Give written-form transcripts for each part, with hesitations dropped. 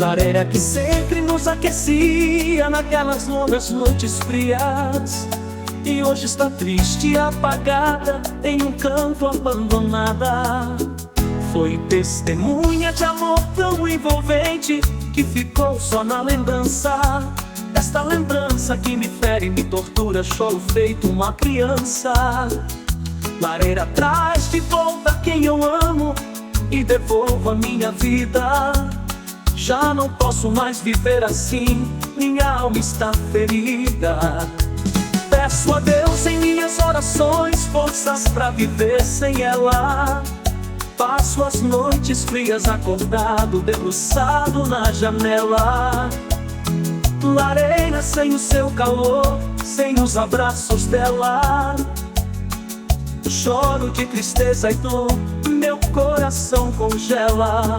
Lareira que sempre nos aquecia naquelas longas noites frias, e hoje está triste e apagada em um canto abandonada. Foi testemunha de amor tão envolvente que ficou só na lembrança. Esta lembrança que me fere e me tortura, choro feito uma criança. Lareira, traz de volta quem eu amo e devolva minha vida. Já não posso mais viver assim, minha alma está ferida. Peço a Deus em minhas orações forças pra viver sem ela. Passo as noites frias acordado, debruçado na janela. Lareira sem o seu calor, sem os abraços dela. Choro de tristeza e dor, meu coração congela.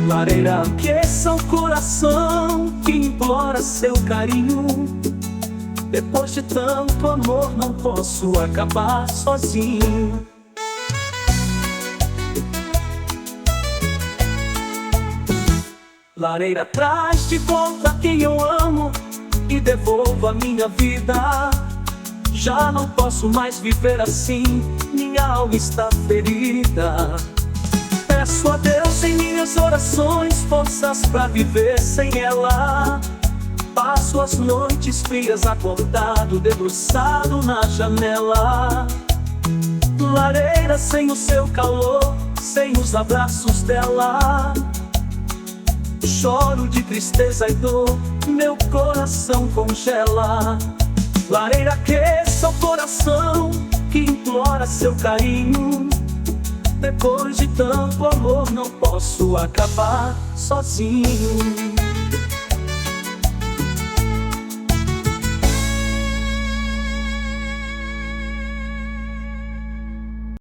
Lareira, aqueça o coração que implora seu carinho. Depois de tanto amor não posso acabar sozinho. Lareira, traz de volta quem eu amo e devolva a minha vida. Já não posso mais viver assim, minha alma está ferida. Peço a Deus em minhas orações forças pra viver sem ela. Passo as noites frias acordado, debruçado na janela. Lareira sem o seu calor, sem os abraços dela. Choro de tristeza e dor, meu coração congela. Lareira, aqueça o coração que implora seu carinho. Depois de tanto amor não posso acabar sozinho.